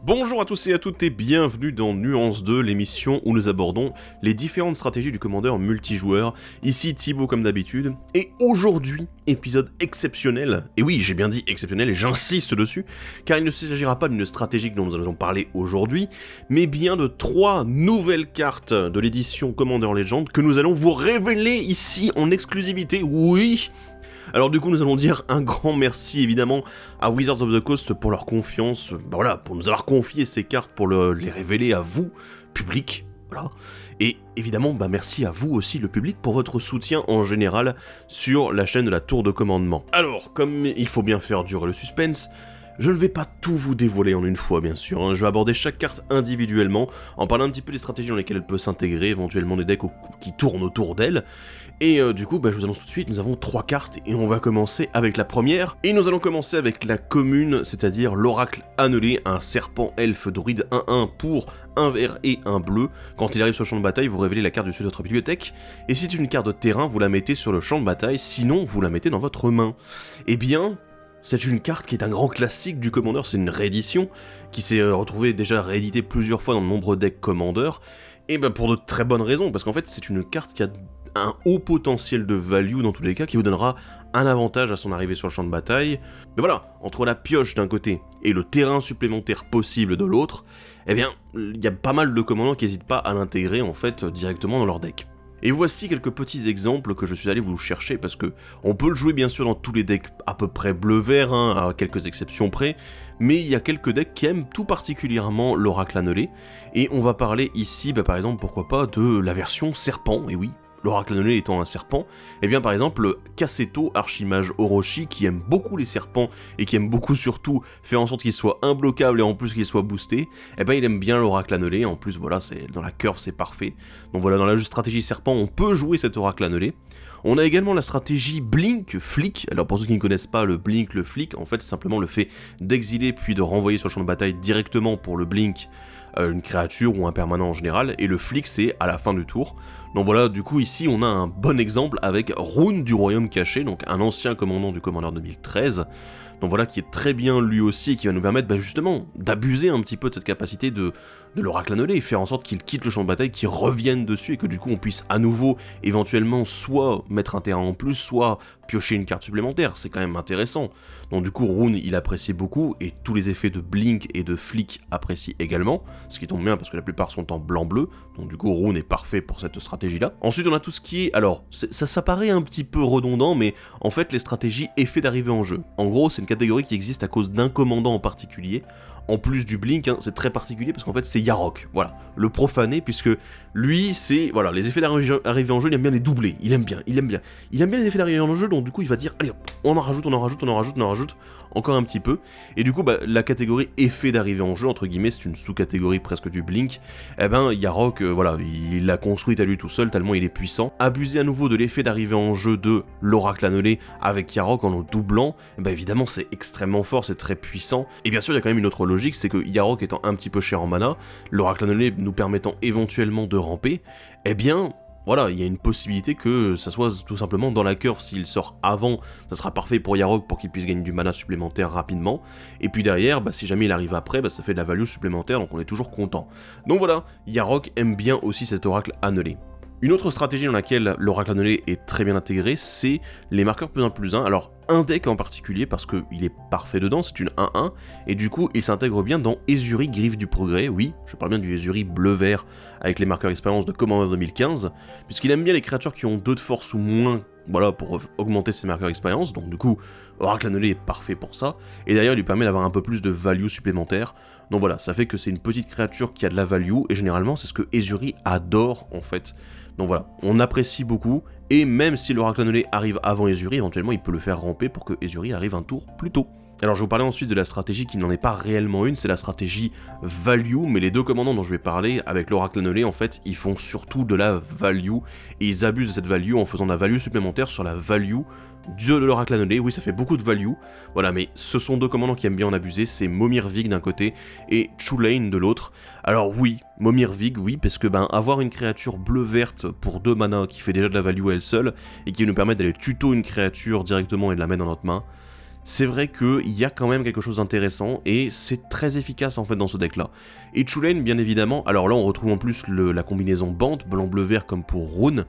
Bonjour à tous et à toutes et bienvenue dans Nuance 2, l'émission où nous abordons les différentes stratégies du commandeur multijoueur. Ici Thibaut comme d'habitude, et aujourd'hui, épisode exceptionnel, et oui j'ai bien dit exceptionnel et j'insiste dessus, car il ne s'agira pas d'une stratégie dont nous allons parler aujourd'hui, mais bien de 3 nouvelles cartes de l'édition Commander Legend que nous allons vous révéler ici en exclusivité, oui. Alors du coup nous allons dire un grand merci évidemment à Wizards of the Coast pour leur confiance, pour nous avoir confié ces cartes pour les révéler à vous, public, voilà. Et évidemment merci à vous aussi le public pour votre soutien en général sur la chaîne de la Tour de Commandement. Alors comme il faut bien faire durer le suspense, je ne vais pas tout vous dévoiler en une fois bien sûr, je vais aborder chaque carte individuellement, en parlant un petit peu des stratégies dans lesquelles elle peut s'intégrer, éventuellement des decks qui tournent autour d'elle, et du coup je vous annonce tout de suite, nous avons 3 cartes et on va commencer avec la première, et nous allons commencer avec la commune, c'est-à-dire l'Oracle Annelé, un serpent elfe druide 1-1 pour un vert et un bleu. Quand il arrive sur le champ de bataille, vous révélez la carte dessus de votre bibliothèque, et si c'est une carte de terrain, vous la mettez sur le champ de bataille, sinon vous la mettez dans votre main. Eh bien, c'est une carte qui est un grand classique du Commander, c'est une réédition, qui s'est retrouvée déjà rééditée plusieurs fois dans de nombreux decks Commander, et pour de très bonnes raisons, parce qu'en fait c'est une carte qui a un haut potentiel de value dans tous les cas, qui vous donnera un avantage à son arrivée sur le champ de bataille. Mais voilà, entre la pioche d'un côté et le terrain supplémentaire possible de l'autre, eh bien, il y a pas mal de commandants qui n'hésitent pas à l'intégrer en fait directement dans leur deck. Et voici quelques petits exemples que je suis allé vous chercher, parce que on peut le jouer bien sûr dans tous les decks à peu près bleu-vert, à quelques exceptions près, mais il y a quelques decks qui aiment tout particulièrement l'Oracle Annelé, et on va parler ici, par exemple, pourquoi pas, de la version serpent, et oui, l'Oracle Annelé étant un serpent, et bien par exemple Kasseto, archimage Orochi, qui aime beaucoup les serpents, et qui aime beaucoup surtout faire en sorte qu'il soit imbloquable et en plus qu'il soit boosté, et ben il aime bien l'Oracle Annelé, en plus voilà, c'est dans la curve c'est parfait. Donc voilà, dans la stratégie serpent, on peut jouer cet Oracle Annelé. On a également la stratégie Blink Flick. Alors pour ceux qui ne connaissent pas le Blink, le Flick, en fait c'est simplement le fait d'exiler puis de renvoyer sur le champ de bataille directement pour le Blink une créature ou un permanent en général, et le Flick c'est à la fin du tour. Donc voilà, du coup ici on a un bon exemple avec Rune du Royaume Caché, donc un ancien commandant du Commander 2013, donc voilà, qui est très bien lui aussi, et qui va nous permettre justement d'abuser un petit peu de cette capacité de l'Oracle Annelé, et faire en sorte qu'il quitte le champ de bataille, qu'il revienne dessus, et que du coup on puisse à nouveau éventuellement soit mettre un terrain en plus, soit piocher une carte supplémentaire, c'est quand même intéressant. Donc du coup Rune il apprécie beaucoup, et tous les effets de Blink et de Flick apprécient également, ce qui tombe bien parce que la plupart sont en blanc-bleu, donc du coup Rune est parfait pour cette stratégie-là. Ensuite on a tout ce qui est, alors ça paraît un petit peu redondant, mais en fait les stratégies effets d'arrivée en jeu. En gros c'est une catégorie qui existe à cause d'un commandant en particulier, en plus du Blink, c'est très particulier parce qu'en fait c'est Yarok, voilà, le profané, puisque lui c'est, voilà, les effets d'arrivée en jeu, il aime bien les doubler, il aime bien les effets d'arrivée en jeu, donc du coup il va dire, allez hop, on en rajoute, encore un petit peu, et du coup la catégorie effet d'arrivée en jeu, entre guillemets, c'est une sous-catégorie presque du Blink, et Yarok, voilà, il l'a construite à lui tout seul, tellement il est puissant. Abuser à nouveau de l'effet d'arrivée en jeu de l'Oracle Annelé avec Yarok en le doublant, évidemment c'est extrêmement fort, c'est très puissant, et bien sûr il y a quand même une autre logique, c'est que Yarok étant un petit peu cher en mana, l'Oracle Annelé nous permettant éventuellement de ramper, voilà, il y a une possibilité que ça soit tout simplement dans la curve. S'il sort avant, ça sera parfait pour Yarok pour qu'il puisse gagner du mana supplémentaire rapidement. Et puis derrière, si jamais il arrive après, ça fait de la value supplémentaire, donc on est toujours content. Donc voilà, Yarok aime bien aussi cet Oracle Annelé. Une autre stratégie dans laquelle l'Oracle Annelé est très bien intégré, c'est les marqueurs +1/+1. Alors, un deck en particulier, parce qu'il est parfait dedans, c'est une 1-1, et du coup, il s'intègre bien dans Ezuri, Griffe du Progrès. Oui, je parle bien du Ezuri bleu-vert, avec les marqueurs expérience de Commander 2015, puisqu'il aime bien les créatures qui ont 2 de force ou moins, voilà, pour augmenter ses marqueurs expérience, donc du coup, Oracle Annelé est parfait pour ça, et d'ailleurs, il lui permet d'avoir un peu plus de value supplémentaire. Donc voilà, ça fait que c'est une petite créature qui a de la value, et généralement, c'est ce que Ezuri adore, en fait. Donc voilà, on apprécie beaucoup, et même si l'Oracle Annelé arrive avant Ezuri, éventuellement il peut le faire ramper pour que Ezuri arrive un tour plus tôt. Alors je vais vous parler ensuite de la stratégie qui n'en est pas réellement une, c'est la stratégie value, mais les deux commandants dont je vais parler avec l'Oracle Annelé, en fait, ils font surtout de la value, et ils abusent de cette value en faisant de la value supplémentaire sur la value de l'Oracle Annelé. Oui, ça fait beaucoup de value, voilà, mais ce sont deux commandants qui aiment bien en abuser, c'est Momir Vig d'un côté et Chulain de l'autre. Alors oui, Momir Vig, oui, parce que avoir une créature bleu-verte pour 2 mana qui fait déjà de la value à elle seule, et qui nous permet d'aller tuto une créature directement et de la mettre dans notre main, c'est vrai qu'il y a quand même quelque chose d'intéressant, et c'est très efficace en fait dans ce deck-là. Et Chulain, bien évidemment, alors là on retrouve en plus la combinaison bande, blanc-bleu-vert comme pour Rune,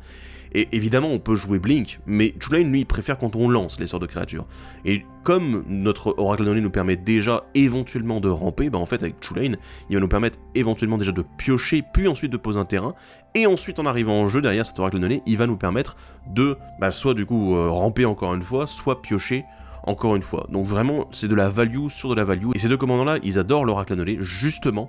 et évidemment on peut jouer Blink, mais Chulain lui il préfère quand on lance les sorts de créatures. Et comme notre Oracle Anoné nous permet déjà éventuellement de ramper, en fait avec Chulain, il va nous permettre éventuellement déjà de piocher, puis ensuite de poser un terrain, et ensuite en arrivant en jeu derrière cet Oracle Anoné, il va nous permettre de soit du coup ramper encore une fois, soit piocher encore une fois. Donc vraiment c'est de la value sur de la value, et ces deux commandants là ils adorent l'Oracle Anoné justement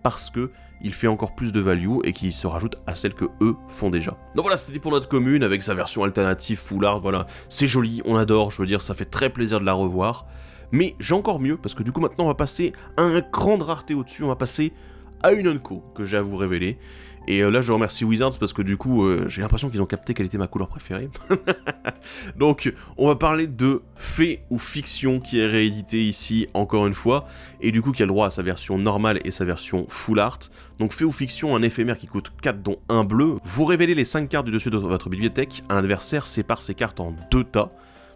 parce que il fait encore plus de value et qui se rajoute à celle que eux font déjà. Donc voilà, c'était pour notre commune avec sa version alternative full art, voilà, c'est joli, on adore, je veux dire, ça fait très plaisir de la revoir. Mais j'ai encore mieux, parce que du coup maintenant on va passer à un cran de rareté au-dessus, on va passer à une Unco que j'ai à vous révéler. Et là je remercie Wizards parce que du coup j'ai l'impression qu'ils ont capté quelle était ma couleur préférée. Donc on va parler de Fée ou Fiction qui est réédité ici encore une fois, et du coup qui a le droit à sa version normale et sa version full art. Donc Fée ou Fiction, un éphémère qui coûte 4 dont 1 bleu. Vous révélez les 5 cartes du dessus de votre bibliothèque, un adversaire sépare ses cartes en 2 tas.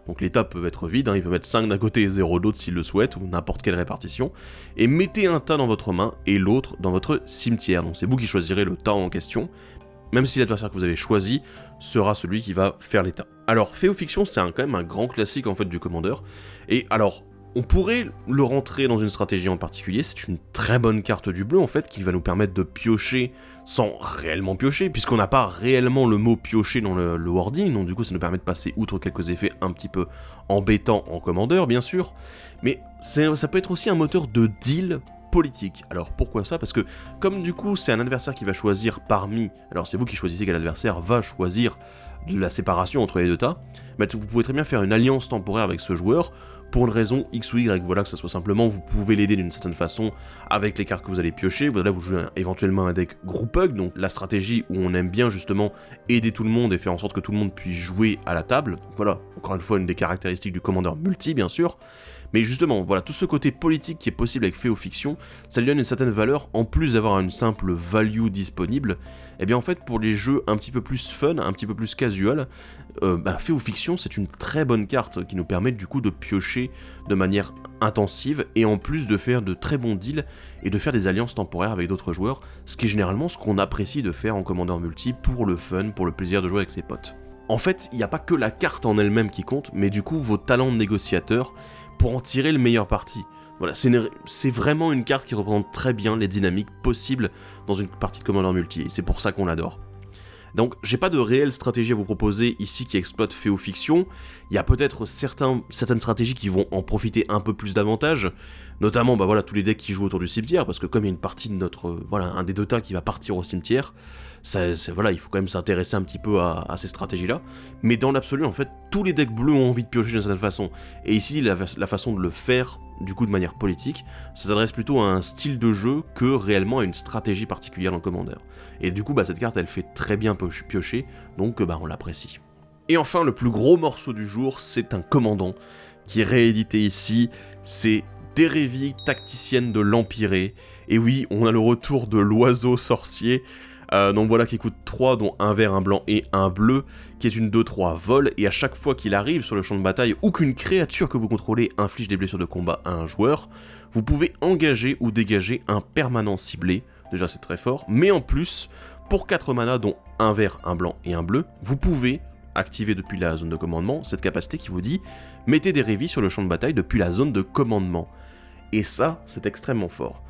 Donc les tas peuvent être vides, il peut mettre 5 d'un côté et 0 d'autre s'il le souhaite, ou n'importe quelle répartition. Et mettez un tas dans votre main et l'autre dans votre cimetière. Donc c'est vous qui choisirez le tas en question, même si l'adversaire que vous avez choisi sera celui qui va faire les tas. Alors Fée ou Fiction, c'est quand même un grand classique en fait du Commander. Et alors, on pourrait le rentrer dans une stratégie en particulier, c'est une très bonne carte du bleu en fait, qui va nous permettre de piocher sans réellement piocher, puisqu'on n'a pas réellement le mot piocher dans le wording, donc du coup ça nous permet de passer outre quelques effets un petit peu embêtants en Commander bien sûr, mais ça peut être aussi un moteur de deal politique. Alors pourquoi ça? Parce que comme du coup c'est un adversaire qui va choisir parmi, alors c'est vous qui choisissez quel adversaire va choisir de la séparation entre les deux tas, mais vous pouvez très bien faire une alliance temporaire avec ce joueur, pour une raison X ou Y, voilà, que ça soit simplement, vous pouvez l'aider d'une certaine façon avec les cartes que vous allez piocher, voilà, vous jouez éventuellement un deck group hug, donc la stratégie où on aime bien justement aider tout le monde et faire en sorte que tout le monde puisse jouer à la table, donc voilà, encore une fois une des caractéristiques du Commander multi bien sûr, mais justement, voilà, tout ce côté politique qui est possible avec Fée ou Fiction, ça lui donne une certaine valeur, en plus d'avoir une simple value disponible, et bien en fait pour les jeux un petit peu plus fun, un petit peu plus casual, Fée ou Fiction c'est une très bonne carte qui nous permet du coup de piocher de manière intensive, et en plus de faire de très bons deals, et de faire des alliances temporaires avec d'autres joueurs, ce qui est généralement ce qu'on apprécie de faire en Commander multi pour le fun, pour le plaisir de jouer avec ses potes. En fait, il n'y a pas que la carte en elle-même qui compte, mais du coup vos talents de négociateur, pour en tirer le meilleur parti. Voilà, c'est vraiment une carte qui représente très bien les dynamiques possibles dans une partie de Commander multi, et c'est pour ça qu'on l'adore. Donc j'ai pas de réelle stratégie à vous proposer ici qui exploite Fée ou Fiction, il y a peut-être certaines stratégies qui vont en profiter un peu plus davantage, notamment voilà, tous les decks qui jouent autour du cimetière, parce que comme il y a une partie de notre, un des deux tas qui va partir au cimetière, voilà, il faut quand même s'intéresser un petit peu à ces stratégies-là, mais dans l'absolu, en fait, tous les decks bleus ont envie de piocher d'une certaine façon, et ici, la façon de le faire, du coup, de manière politique, ça s'adresse plutôt à un style de jeu que réellement à une stratégie particulière dans le Commander. Et du coup, cette carte, elle fait très bien piocher, donc on l'apprécie. Et enfin, le plus gros morceau du jour, c'est un commandant, qui est réédité ici, c'est Derevi, tacticienne de l'Empyrée, et oui, on a le retour de l'oiseau sorcier, donc voilà, qui coûte 3, dont un vert, un blanc et un bleu, qui est une 2-3 vol, et à chaque fois qu'il arrive sur le champ de bataille, ou qu'une créature que vous contrôlez inflige des blessures de combat à un joueur, vous pouvez engager ou dégager un permanent ciblé, déjà c'est très fort, mais en plus, pour 4 mana, dont un vert, un blanc et un bleu, vous pouvez activer depuis la zone de commandement cette capacité qui vous dit « Mettez des révis sur le champ de bataille depuis la zone de commandement ». Et ça, c'est extrêmement fort.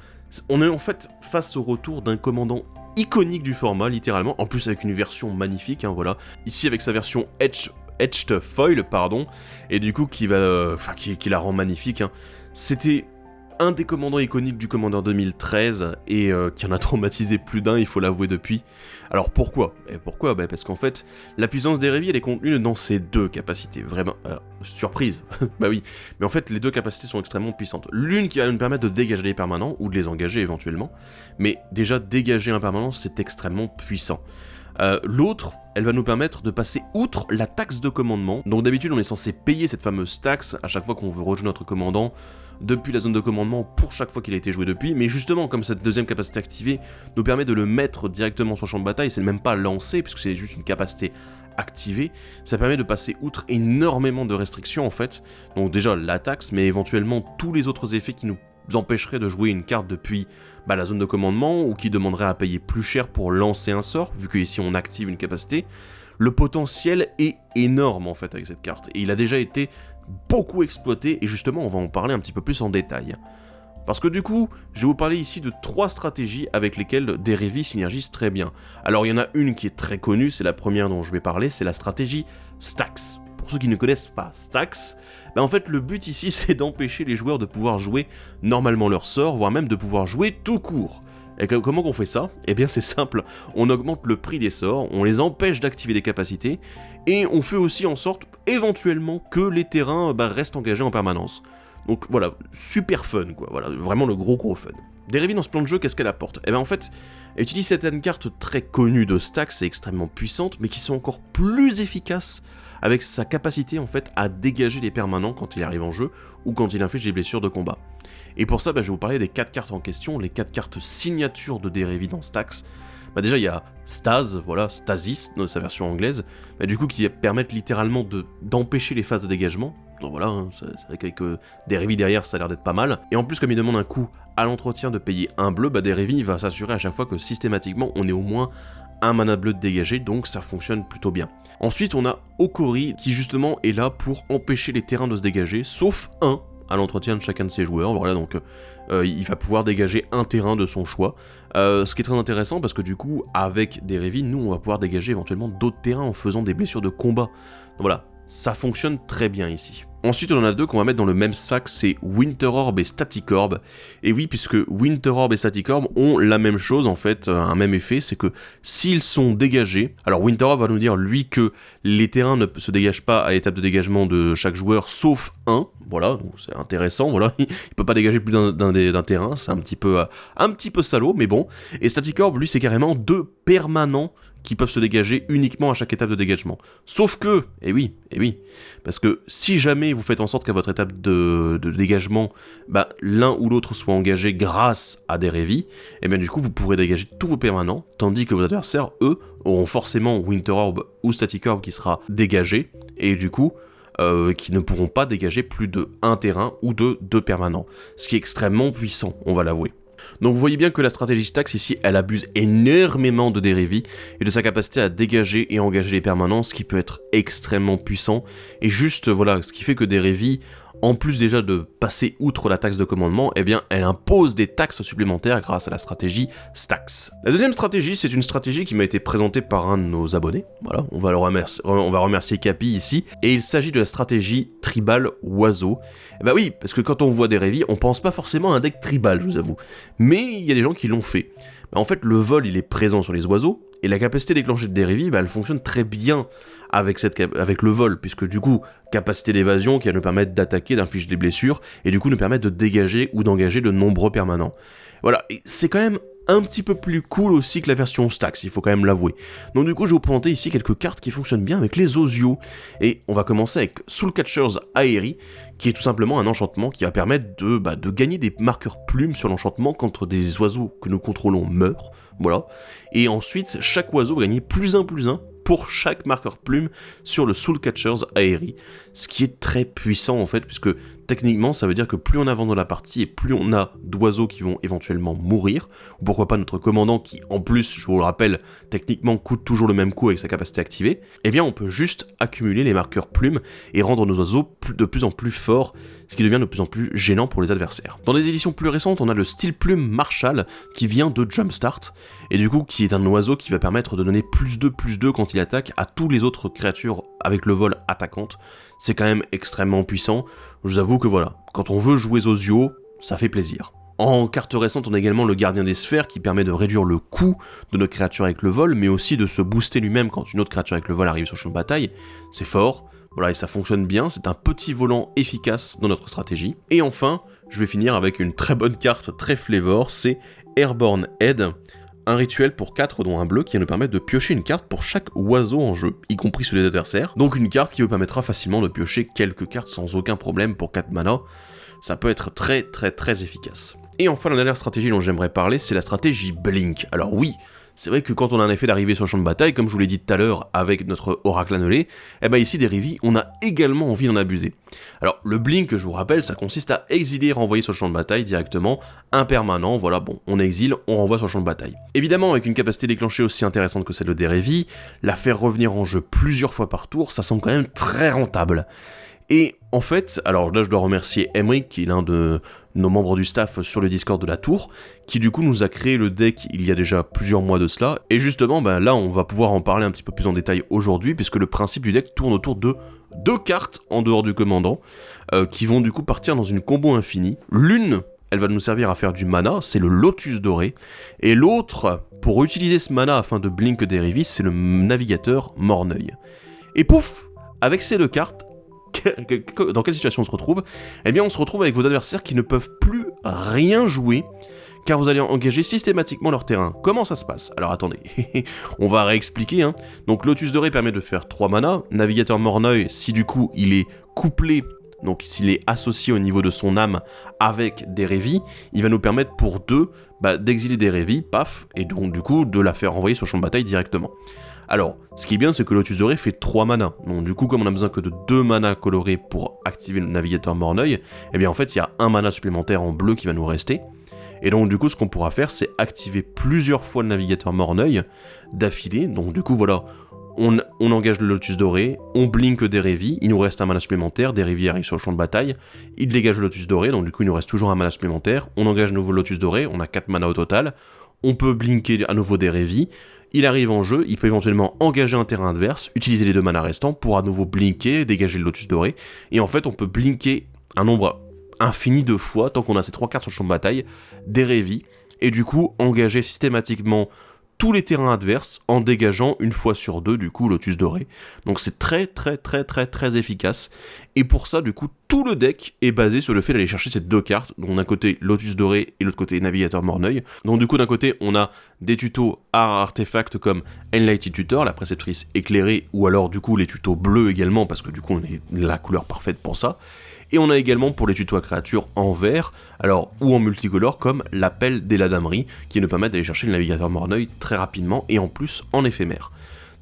On est en fait face au retour d'un commandant iconique du format, littéralement, en plus avec une version magnifique, voilà. Ici avec sa version Etched Foil, et du coup qui la rend magnifique, C'était un des commandants iconiques du Commander 2013, et qui en a traumatisé plus d'un, il faut l'avouer depuis. Alors pourquoi ? Parce qu'en fait, la puissance des Révis, elle est contenue dans ces deux capacités, vraiment, surprise, bah oui, mais en fait, les deux capacités sont extrêmement puissantes. L'une qui va nous permettre de dégager les permanents, ou de les engager éventuellement, mais déjà, dégager un permanent, c'est extrêmement puissant. L'autre, elle va nous permettre de passer outre la taxe de commandement, donc d'habitude, on est censé payer cette fameuse taxe à chaque fois qu'on veut rejoindre notre commandant, depuis la zone de commandement pour chaque fois qu'il a été joué depuis, mais justement, comme cette deuxième capacité activée nous permet de le mettre directement sur le champ de bataille, c'est même pas lancé, puisque c'est juste une capacité activée, ça permet de passer outre énormément de restrictions en fait, donc déjà la taxe, mais éventuellement tous les autres effets qui nous empêcheraient de jouer une carte depuis la zone de commandement, ou qui demanderaient à payer plus cher pour lancer un sort, vu qu'ici on active une capacité. Le potentiel est énorme en fait avec cette carte, et il a déjà été beaucoup exploité, et justement on va en parler un petit peu plus en détail. Parce que du coup, je vais vous parler ici de 3 stratégies avec lesquelles Derevi synergise très bien. Alors il y en a une qui est très connue, c'est la première dont je vais parler, c'est la stratégie Stax. Pour ceux qui ne connaissent pas Stax, en fait le but ici c'est d'empêcher les joueurs de pouvoir jouer normalement leur sort, voire même de pouvoir jouer tout court. Et comment on fait ça? Eh bien c'est simple, on augmente le prix des sorts, on les empêche d'activer des capacités, et on fait aussi en sorte éventuellement que les terrains restent engagés en permanence. Donc voilà, super fun quoi, voilà, vraiment le gros fun. Derevi dans ce plan de jeu, qu'est-ce qu'elle apporte? Eh bien en fait, elle utilise certaines cartes très connues de Stax et extrêmement puissantes, mais qui sont encore plus efficaces avec sa capacité en fait à dégager les permanents quand il arrive en jeu, ou quand il inflige des blessures de combat. Et pour ça, je vais vous parler des 4 cartes en question, les 4 cartes signatures de Derevi dans Stax. Déjà il y a Stase, voilà, Stasis, dans sa version anglaise, du coup qui permettent littéralement d'empêcher les phases de dégagement. Donc voilà, c'est vrai qu'avec Derevi derrière ça a l'air d'être pas mal. Et en plus comme il demande un coût à l'entretien de payer un bleu, Derevi va s'assurer à chaque fois que systématiquement on ait au moins un mana bleu de dégagé, donc ça fonctionne plutôt bien. Ensuite on a Okori qui justement est là pour empêcher les terrains de se dégager, sauf un à l'entretien de chacun de ses joueurs, voilà, donc il va pouvoir dégager un terrain de son choix, ce qui est très intéressant parce que du coup, avec Derevi, nous on va pouvoir dégager éventuellement d'autres terrains en faisant des blessures de combat, donc voilà, ça fonctionne très bien ici. Ensuite, on en a 2 qu'on va mettre dans le même sac, c'est Winter Orb et Static Orb. Et oui, puisque Winter Orb et Static Orb ont la même chose, en fait, un même effet, c'est que s'ils sont dégagés, alors Winter Orb va nous dire, lui, que les terrains ne se dégagent pas à l'étape de dégagement de chaque joueur, sauf un, voilà, donc c'est intéressant, voilà, il peut pas dégager plus d'un terrain, c'est un petit peu salaud, mais bon. Et Static Orb, lui, c'est carrément 2 permanents qui peuvent se dégager uniquement à chaque étape de dégagement. Sauf que, et oui, parce que si jamais vous faites en sorte qu'à votre étape de dégagement, l'un ou l'autre soit engagé grâce à Derevi, et bien du coup vous pourrez dégager tous vos permanents, tandis que vos adversaires, eux, auront forcément Winter Orb ou Static Orb qui sera dégagé, et du coup, qui ne pourront pas dégager plus de 1 terrain ou de 2 permanents. Ce qui est extrêmement puissant, on va l'avouer. Donc vous voyez bien que la stratégie Stax ici, elle abuse énormément de Derevi et de sa capacité à dégager et engager les permanents, ce qui peut être extrêmement puissant. Et juste, voilà, ce qui fait que Derevi, en plus déjà de passer outre la taxe de commandement, eh bien elle impose des taxes supplémentaires grâce à la stratégie Stax. La deuxième stratégie, c'est une stratégie qui m'a été présentée par un de nos abonnés, voilà, on va remercier Capi ici, et il s'agit de la stratégie Tribal Oiseau. Bah oui, parce que quand on voit Derevi, on pense pas forcément à un deck tribal, je vous avoue, mais il y a des gens qui l'ont fait. En fait, le vol, il est présent sur les oiseaux, et la capacité déclenchée de Derevi, elle fonctionne très bien avec le vol, puisque du coup, capacité d'évasion qui va nous permettre d'attaquer, d'infliger des blessures, et du coup nous permettre de dégager ou d'engager de nombreux permanents. Voilà, et c'est quand même un petit peu plus cool aussi que la version Stax, il faut quand même l'avouer. Donc du coup, je vais vous présenter ici quelques cartes qui fonctionnent bien avec les osios, et on va commencer avec Soulcatchers Aerie, qui est tout simplement un enchantement qui va permettre de gagner des marqueurs plumes sur l'enchantement quand des oiseaux que nous contrôlons meurent, voilà. Et ensuite, chaque oiseau va gagner plus un pour chaque marqueur plume sur le Soulcatchers Aerie, ce qui est très puissant en fait, puisque techniquement ça veut dire que plus on avance dans la partie et plus on a d'oiseaux qui vont éventuellement mourir, ou pourquoi pas notre commandant qui en plus, je vous le rappelle, techniquement coûte toujours le même coup avec sa capacité activée, eh bien on peut juste accumuler les marqueurs plumes et rendre nos oiseaux de plus en plus forts, ce qui devient de plus en plus gênant pour les adversaires. Dans des éditions plus récentes, on a le Steel Plume Marshall qui vient de Jumpstart, et du coup qui est un oiseau qui va permettre de donner +2/+2 quand il attaque à tous les autres créatures avec le vol attaquante. C'est quand même extrêmement puissant. Je vous avoue que voilà, quand on veut jouer Ozio, ça fait plaisir. En carte récente, on a également le Gardien des Sphères qui permet de réduire le coût de notre créature avec le vol, mais aussi de se booster lui-même quand une autre créature avec le vol arrive sur le champ de bataille. C'est fort, voilà, et ça fonctionne bien, c'est un petit volant efficace dans notre stratégie. Et enfin, je vais finir avec une très bonne carte, très flavor, c'est Airborne Head. Un rituel pour 4 dont un bleu qui va nous permettre de piocher une carte pour chaque oiseau en jeu, y compris ceux des adversaires. Donc une carte qui vous permettra facilement de piocher quelques cartes sans aucun problème pour 4 mana. ça peut être très très très efficace. Et enfin, la dernière stratégie dont j'aimerais parler, c'est la stratégie Blink. Alors oui, c'est vrai que quand on a un effet d'arrivée sur le champ de bataille, comme je vous l'ai dit tout à l'heure avec notre oracle annelé, eh ben ici des Rivi, on a également envie d'en abuser. Alors le Blink, je vous rappelle, ça consiste à exiler et renvoyer sur le champ de bataille directement, impermanent, voilà, bon, on exile, on renvoie sur le champ de bataille. Évidemment, avec une capacité déclenchée aussi intéressante que celle de Derevi, la faire revenir en jeu plusieurs fois par tour, ça semble quand même très rentable. Et en fait, alors là je dois remercier Emric, qui est l'un de nos membres du staff sur le Discord de la tour, qui du coup nous a créé le deck il y a déjà plusieurs mois de cela, et justement là on va pouvoir en parler un petit peu plus en détail aujourd'hui, puisque le principe du deck tourne autour de 2 cartes en dehors du commandant, qui vont du coup partir dans une combo infinie. L'une, elle va nous servir à faire du mana, c'est le Lotus Doré, et l'autre, pour utiliser ce mana afin de blink des Rivis, c'est le navigateur Morneuil. Et pouf, avec ces 2 cartes, dans quelle situation on se retrouve ? Eh bien on se retrouve avec vos adversaires qui ne peuvent plus rien jouer, car vous allez engager systématiquement leur terrain. Comment ça se passe ? Alors attendez, on va réexpliquer. Donc Lotus Doré permet de faire 3 mana, Navigateur Morneuil, si du coup il est couplé, donc s'il est associé au niveau de son âme avec des Révis, il va nous permettre pour 2 d'exiler des Révis, paf, et donc du coup de la faire renvoyer sur le champ de bataille directement. Alors, ce qui est bien, c'est que Lotus Doré fait 3 mana. Donc du coup, comme on a besoin que de 2 mana colorés pour activer le navigateur Morneuil, eh bien en fait, il y a 1 mana supplémentaire en bleu qui va nous rester. Et donc du coup, ce qu'on pourra faire, c'est activer plusieurs fois le navigateur Morneuil d'affilée. Donc du coup, voilà, on engage le Lotus Doré, on blink des Révis, il nous reste 1 mana supplémentaire, des Révis arrivent sur le champ de bataille, il dégage le Lotus Doré, donc du coup, il nous reste toujours 1 mana supplémentaire, on engage de nouveau le Lotus Doré, on a 4 mana au total, on peut blinker à nouveau des Révis. Il arrive en jeu, il peut éventuellement engager un terrain adverse, utiliser les 2 manas restants pour à nouveau blinker, dégager le Lotus Doré, et en fait on peut blinker un nombre infini de fois, tant qu'on a ces 3 cartes sur le champ de bataille, des Révis, et du coup engager systématiquement tous les terrains adverses en dégageant une fois sur 2 du coup Lotus Doré. Donc c'est très très très très très efficace, et pour ça du coup tout le deck est basé sur le fait d'aller chercher ces 2 cartes, donc d'un côté Lotus Doré et de l'autre côté Navigateur Morneuil. Donc du coup d'un côté on a des tutos à artefacts comme Enlightened Tutor, la préceptrice éclairée, ou alors du coup les tutos bleus également, parce que du coup on est la couleur parfaite pour ça. Et on a également pour les tutos à créatures en vert, alors ou en multicolore, comme l'appel des Ladameries, qui nous permettent d'aller chercher le navigateur Morneuil très rapidement, et en plus en éphémère.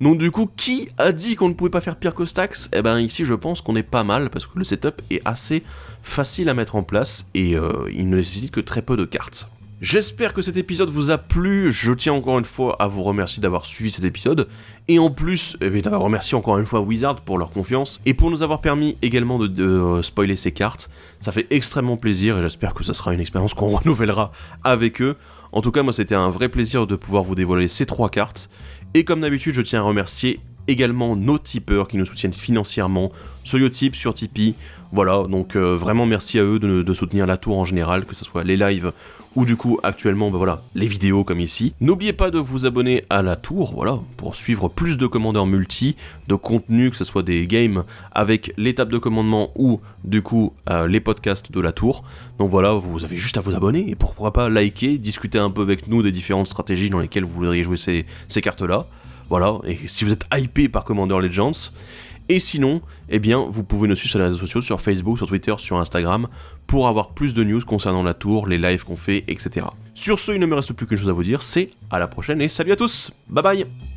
Donc du coup, qui a dit qu'on ne pouvait pas faire pire que Stax ? Eh ben ici je pense qu'on est pas mal, parce que le setup est assez facile à mettre en place, et il ne nécessite que très peu de cartes. J'espère que cet épisode vous a plu, je tiens encore une fois à vous remercier d'avoir suivi cet épisode, et en plus, d'avoir remercié encore une fois Wizard pour leur confiance, et pour nous avoir permis également de spoiler ces cartes. Ça fait extrêmement plaisir, et j'espère que ça sera une expérience qu'on renouvellera avec eux. En tout cas, moi c'était un vrai plaisir de pouvoir vous dévoiler ces 3 cartes, et comme d'habitude, je tiens à remercier également nos tipeurs qui nous soutiennent financièrement sur Utip, sur Tipeee. Voilà, donc vraiment merci à eux de soutenir la tour en général, que ce soit les lives ou du coup actuellement voilà, les vidéos comme ici. N'oubliez pas de vous abonner à la tour, voilà, pour suivre plus de commandeurs multi, de contenu, que ce soit des games avec l'étape de commandement ou du coup les podcasts de la tour. Donc voilà, vous avez juste à vous abonner et pourquoi pas liker, discuter un peu avec nous des différentes stratégies dans lesquelles vous voudriez jouer ces cartes-là. Voilà, et si vous êtes hypé par Commander Legends. Et sinon, eh bien, vous pouvez nous suivre sur les réseaux sociaux, sur Facebook, sur Twitter, sur Instagram, pour avoir plus de news concernant la tour, les lives qu'on fait, etc. Sur ce, il ne me reste plus qu'une chose à vous dire, c'est à la prochaine et salut à tous. Bye bye.